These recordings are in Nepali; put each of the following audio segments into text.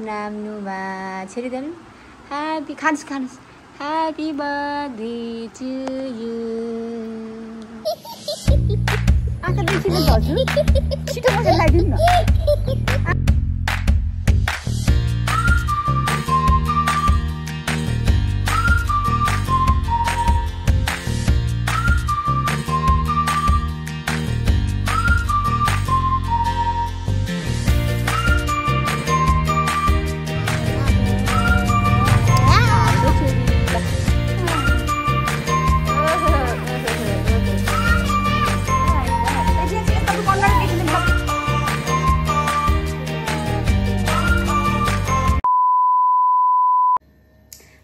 नाम नुमा छोरी देन ह्यापी खानुस् खानुस् ह्यापी बर्थडे टु यु आका देखि न हजुर छिटो मजा लगाइदिनु न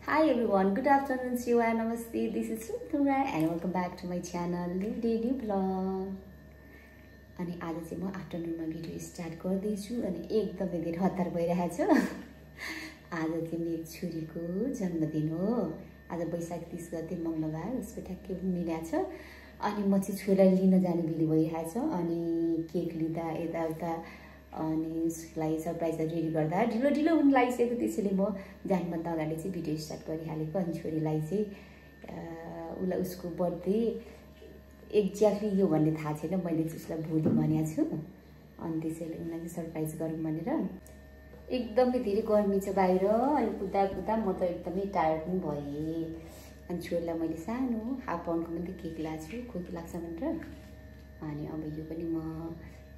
Hi everyone, good afternoon, Shiva, Namaste. This is Sumthura and welcome back to my channel, New Daily Vlog. अनि आज चाहिँ म आफ्टरनुनमा भिडियो स्टार्ट गर्दैछु अनि एकदमै धेरै हतार भइरहेछ। आज चाहिँ मेरो छोरीको जन्मदिन हो। आज वैशाख 30 गते मंगलबार उसको ठ्याक्कै मिलेछ। अनि म चाहिँ छोरीलाई लिन जाने बेली भइरहेछ अनि केक लिँदा यताउता अनि उसलाई सरप्राइज रेडी गर्दा ढिलो ढिलो हुन लागिसक्यो त्यसैले म जानुभन्दा अगाडि चाहिँ भिडियो स्टार्ट गरिहालेको अनि छोरीलाई चाहिँ उलाई उसको बर्थडे एक्ज्याक्टली यो भन्ने थाहा छैन मैले चाहिँ उसलाई भोलि भनेको छु अनि त्यसैले उनीलाई सरप्राइज गरौँ भनेर एकदमै धेरै गर्मी छ बाहिर अनि कुदा कुदा म त एकदमै टायर्ड पनि भएँ अनि छोरीलाई मैले सानो हाफ पाउन्डको मात्रै केक ल्याएको छु खोकी लाग्छ भनेर अनि अब यो पनि म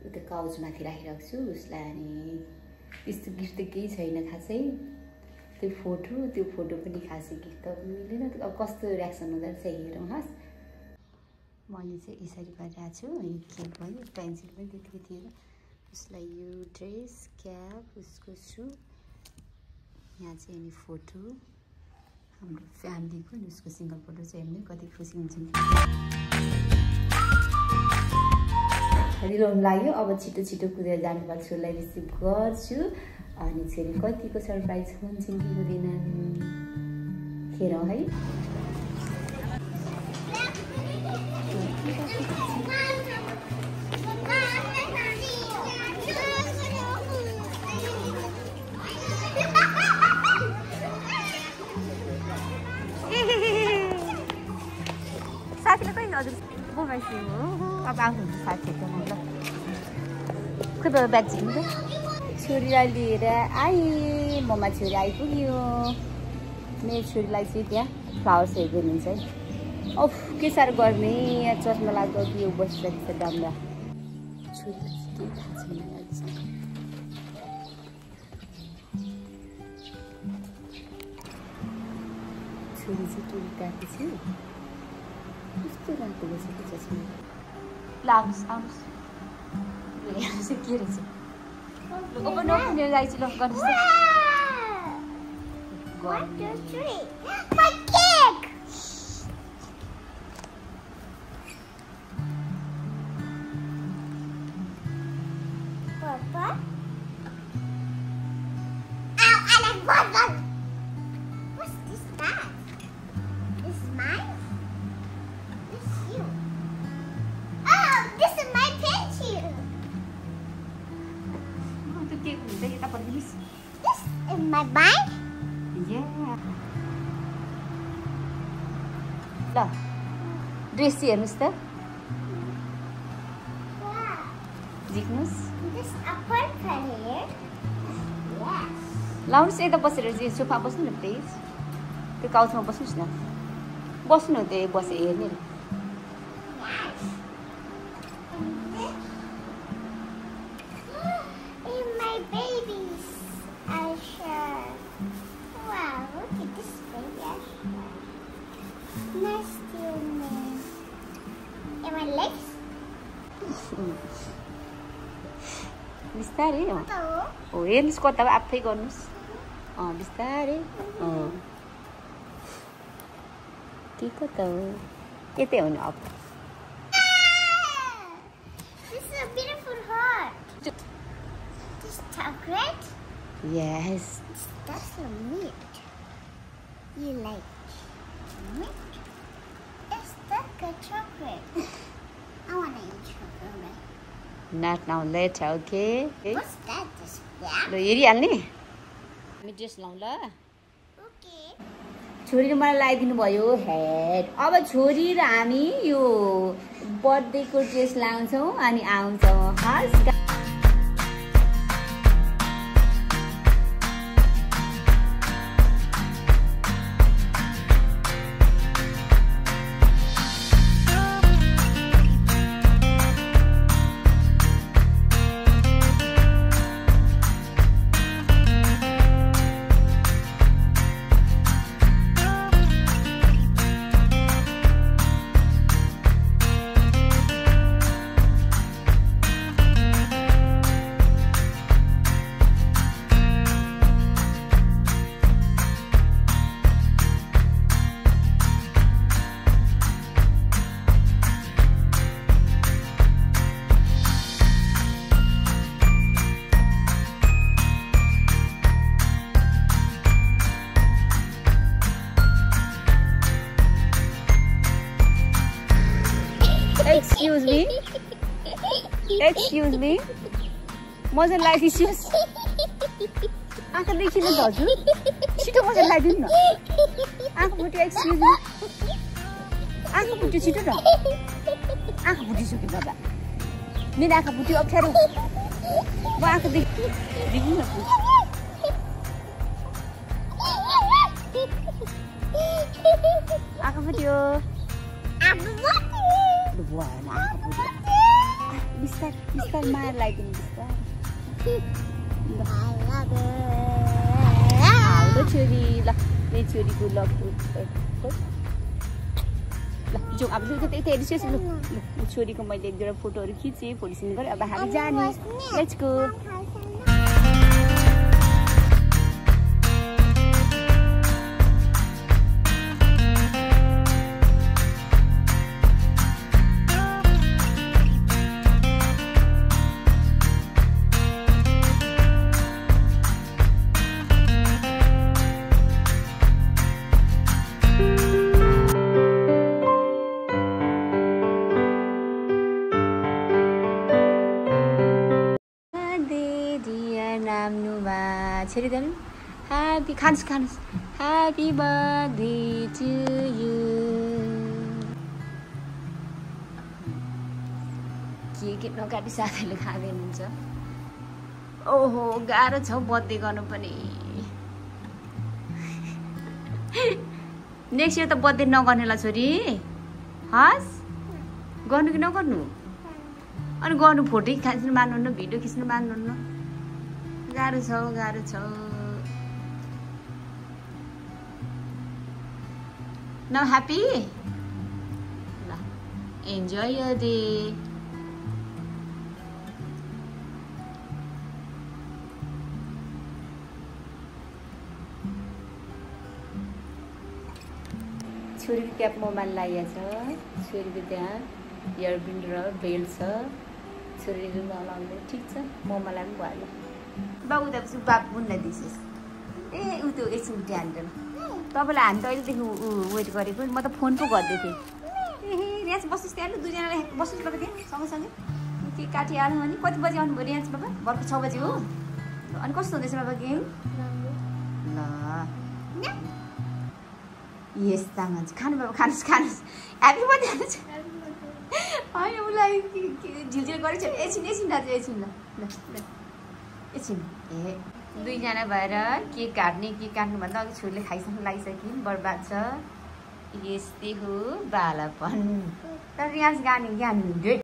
उता काउचमाथि राखिरहेको छु उसलाई अनि त्यस्तो गिफ्ट त केही छैन खासै त्यो फोटो पनि खासै गिफ्ट त मिलेन अब कस्तो रियाक्सन हुँदो रहेछ हेरौँ हस् मैले चाहिँ यसरी गरिरहेको छु यो केक भयो पेन्सिल पनि त्यतिकै थियो उसलाई यो ड्रेस क्याप उसको सु यहाँ चाहिँ अनि फोटो हाम्रो फ्यामिलीको अनि उसको सिङ्गल फोटो चाहिँ हेर्नु कति खुसी हुन्छन् रिलाउनु लाग्यो अब छिटो छिटो कुदेर जानुपर्छ छोरीलाई रिसिभ गर्छु अनि छोरी कतिको सरप्राइज हुन्छन् कि हुँदैनन् हेरौँ है साथीले कहिले हजुर मोबाइल अब आउनुहुन्छ साथीहरू मतलब खोइ बाबा ब्याग झिक्नु त छोरीलाई लिएर आएँ ममा छोरी आइपुग्यो मेरो छोरीलाई चाहिँ त्यहाँ फ्लावर्स हेर्दै हुन्छ है अफ के साह्रो गर्मी यहाँ चस्मा लाग्दो कि यो बसिरहेको छ डम्रा छोरीलाई चाहिँ केही थाहा छैन छोरी चाहिँ टोली गएको छु कस्तो रातो रहेछ त्यो चस्मा ल आउनुहोस् आउनुहोस् के रहेछ ओपन ओपन गाइस ल गर्नुहोस् My bike? Yeah. ल ड्रेस चाहिँ हेर्नुहोस् त झिक्नुहोस् लाउनुहोस् यता बसेर चाहिँ सोफा बस्नु न प्लिज त्यो काउचमा बस्नुहोस् न बस्नु त्यो बसेर हेर्ने बिस्तारै हो हेर्नुहोस् कता आफै गर्नुहोस् बिस्तारै के कता हो यतै हो नि अब Yes. That's so neat. You like meat? It's like a chocolate. I want to eat chocolate. Not now, later, okay? What's that? This black? Lo हेरिहाल्ने हामी ड्रेस लाउँ ल ओके छोरीले मलाई लगाइदिनु भयो हेड अब छोरी र हामी यो बर्थडेको ड्रेस लाउँछौँ अनि आउँछौँ हस् Excuse me. मजा लगाइदिनुहोस् आँखा देखिन त हजुर छिटो मजा लगाइदिनु न आँखा फुट्यो एक्सक्युज मी आँखा फुट्यो छिटो न आँखा फुटिसक्यो बाबा मेरो आँखा फुट्यो अप्ठ्यारो म आँखा देखिनु न आँखा फुट्यो बिस्तार बिस्तार मार लगाइदिनु बिस्तार हाल्दो छोरी ल मेरो छोरीको ल जाउँ अब त्यही हेरिसकेपछि ल छोरीको मैले एक दुईवटा फोटोहरू खिचेँ फोटोसिन गरेँ अब हामी जाने लेट्स गो छोरी देऊ ह्यापी खानुहोस् ह्यापी बर्थडे टु यु के नकाटी साथीले खाँदै हुनुहुन्छ ओहो गाह्रो छ बर्थडे गर्नु पनि नेक्स्ट इयर त बर्थडे नगर्नेला छोरी हस् गर्नु कि नगर्नु अनि गर्नु फोटो खिच्नु मान्नुहुन्न भिडियो खिच्नु मान्नुहुन्न गाह्रो छ Now happy? Enjoy your day. छोरीको क्याप मोबाइल लगाइएको छ छोरीको त्यहाँ इयरबिन र बेल्ट छ छोरीले नलाउने ठिक छ मोबाइललाई पनि भयो बाबु दाजु बाबुलाई दिइस् ए उ त्यो एकछिन ध्यान दिनु तपाईँलाई हामी त अहिलेदेखि वेट गरेको म त फोन पो गर्दै थिएँ ए रियाज बस्नुहोस् त्यहाँ दुईजनाले बस्नुहोस् बाबा त्यहाँ सँगसँगै के काटिहाल्नु अनि कति बजी आउनुभयो रियाज बाबा भर्खर 6 बजी हो अनि कस्तो हुँदैछ बाबा गेम ल यस्ता मान्छे खानु बाबा खानुहोस् ह्याप्पी बर्थडे हाल्नुहोस् होइन उसलाई झिलझिल गरेको छ एकछिन दाजु एकछिन ल एकछिन ए दुईजना भएर केक काट्नुभन्दा अघि छोरीले खाइसक्नु लागिसकिन् बर्बाद छ यस्तै हो बालापन तर रियाज गाने ज्ञान हुँदै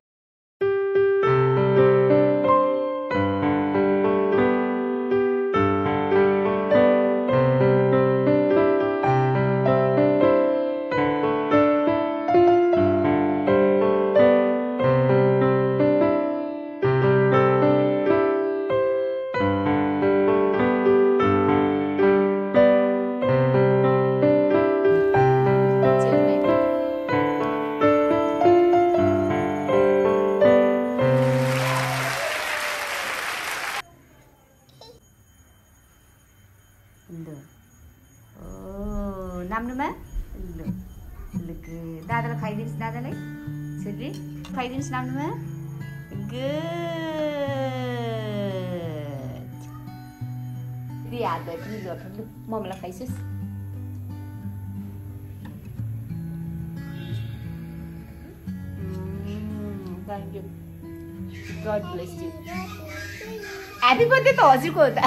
नाम्नुमा ल दादालाई खुवाइदिनुहोस् दादालाई छोरी खुवाइदिनुहोस् नाम्नुमा गुड दे हात भए पनि लु मम्मीलाई खाइसोस् thank you god bless you happy birthday त हजुरको हो त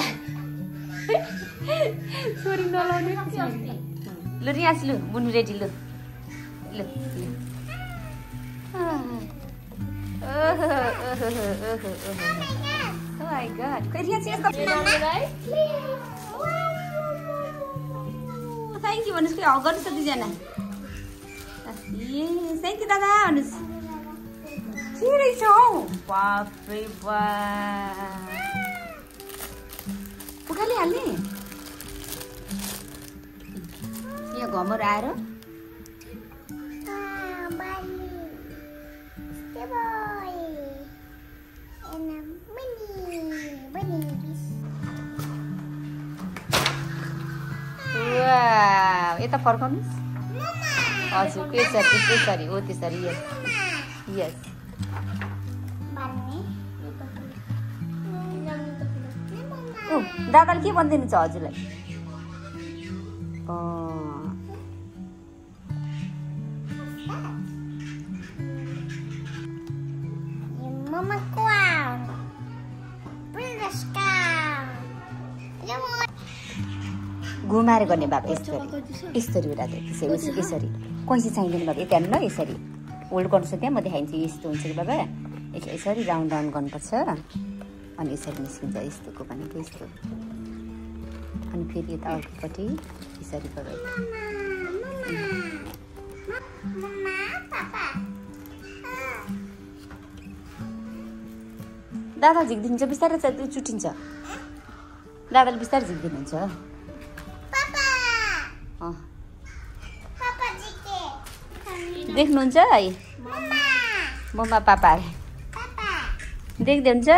छोरी नलाउने लु रियाज लु बुनु रेडी लु लु Oh my god. Kau lihat sini stop. Thank you Manus. Kau agak sedih jana. Yes, thank you Dada Manus. Serius oh. Bape bap. Bukan lihat ni. Ni gambar air. Wow, itu furkamis? हजुर त्यसरी हो त्यसरी यस यस ओ दादाले के भन्दिनु छ हजुरलाई Mama crown. Bring the scout. घुमाएर गर्ने बाबा यसरी उडाले यसरी कैँची चाहिँदैन बाबा यता हेर्नु न यसरी होल्ड गर्नुपर्छ त्यहाँ म देखाइदिन्छु यस्तो हुन्छ कि बाबा यसरी राउन्ड राउन्ड गर्नुपर्छ अनि यसरी निस्किन्छ यस्तोको भनेको यस्तो अनि फेरि यता अर्कोपट्टि यसरी बाबा दादा झिक्दिन्छ बिस्तारै त्यो चुटिन्छ दादाले बिस्तारै झिक्दिनुहुन्छ देख्नुहुन्छ है मम्मा पापा देख्दै हुन्छ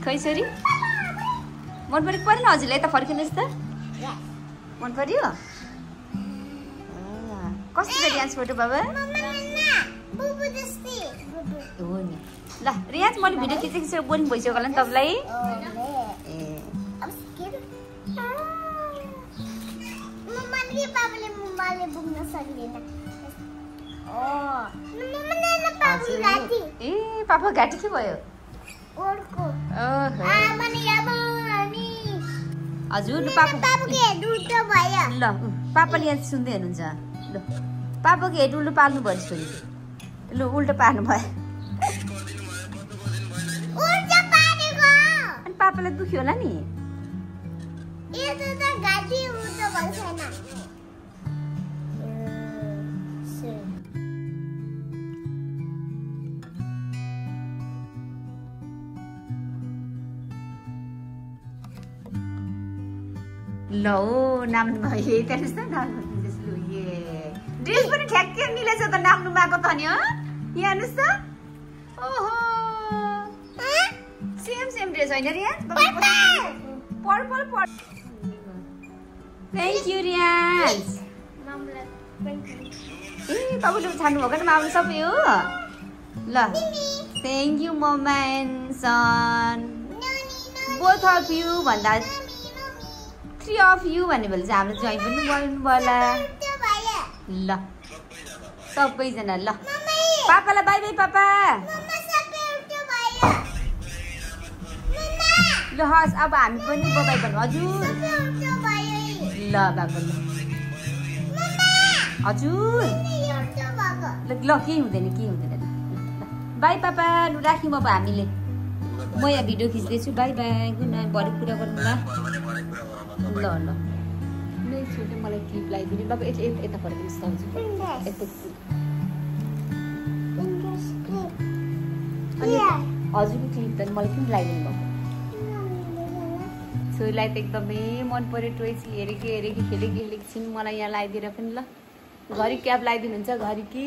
खै छोरी मन परेको परेन हजुरलाई यता फर्किनुहोस् त मन पर्यो कस्तो छ रियाज फोटो बाबा हो नि ल रियाज मैले भिडियो खिचेको बोरिङ भइसक्यो होला नि तपाईँलाई ए पापा घाँटी के भयो हजुर ल पापाले यहाँ सुन्दै हुनुहुन्छ ल पापाको हेड उल्टो पाल्नु भयो छोरी ल उल्टो पार्नु भयो अनि पापालाई दुख्यो होला नि ल नाम्नु भयो त्यहाँनिर त नाम्नु लु ए ड्रेस पनि ठ्याक्कै मिलेछ त नाम्नु माको त नि यहाँ हेर्नुहोस् त ओहो सेम सेम ड्रेस होइन रियाज पर्पल थ्याङ्क यू रियाज ए तपाईँले छान्नु भएको नि मामले सबै हो ल थ्याङ्क यू मम्मा and son both of you भन्दा 3 of you भन्ने बेला चाहिँ हाम्रो ज्वाइन पनि गर्नु होला ल सबैजना ल पापालाई बाई बाई पापा ल हस् अब हामी पनि बाई भन्नु हजुर ल बाबा ल हजुर ल केही हुँदैन बाई पापा लु राख्यौँ अब हामीले म यहाँ भिडियो खिच्दैछु बाई बाई गुड नाइट भरे कुरा गर्नु ल ल नेक्स्ट मलाई क्लिप लगाइदिनु बाबा यता फर्किनुहोस् त हजुर हजुरको क्लिप त मलाई किन लगाइदिनु भएको छोरीलाई त एकदमै मन पर्यो टोइस हेरेकी खेलेकी छिन् मलाई यहाँ लगाइदिएर पनि ल घरि क्याप लगाइदिनुहुन्छ घरि कि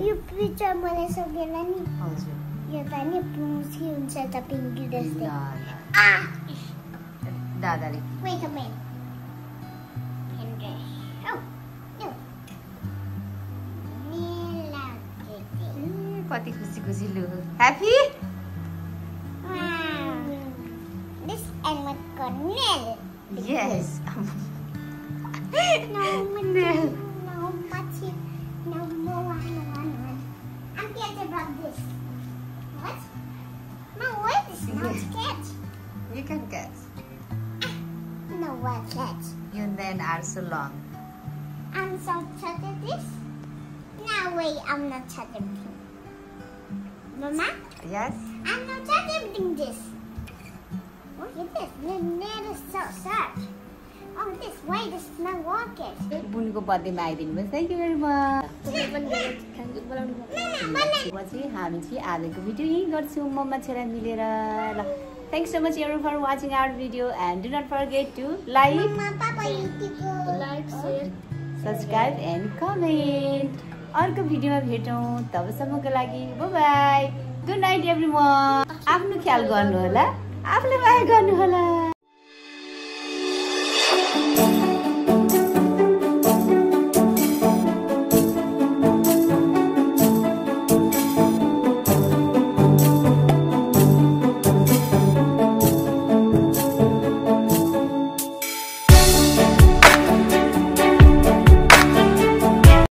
यो पिक्चर मलाई सकेन नि हजुर यो त नि पुसी हुन्छ त पिङ्की जस्तै दादाले वेट अ मिनट कति खुसी लु happy this and my kernel yes no Pachi no I'm scared about this. What? No, wait, it's not catch. You can catch. No, what catch? Your nails are so long. I'm so tired of this. No, wait, I'm not tired of this. Mama? Yes? I'm not tired of doing this. Look at this. The nail is so soft. Oh, this way does not work it. बुनको बर्थडेमा आइदिनु भयो थ्याङ्क यू भेरी मच हामी चाहिँ आजको भिडियो यहीँ गर्छौँ म मान्छेलाई मिलेर ल thank so much every for watching our video and do not forget to like subscribe and comment अर्को भिडियोमा भेटौँ तबसम्मको लागि bye good night everyone आफ्नो ख्याल गर्नु होला आफूले माया गर्नु होला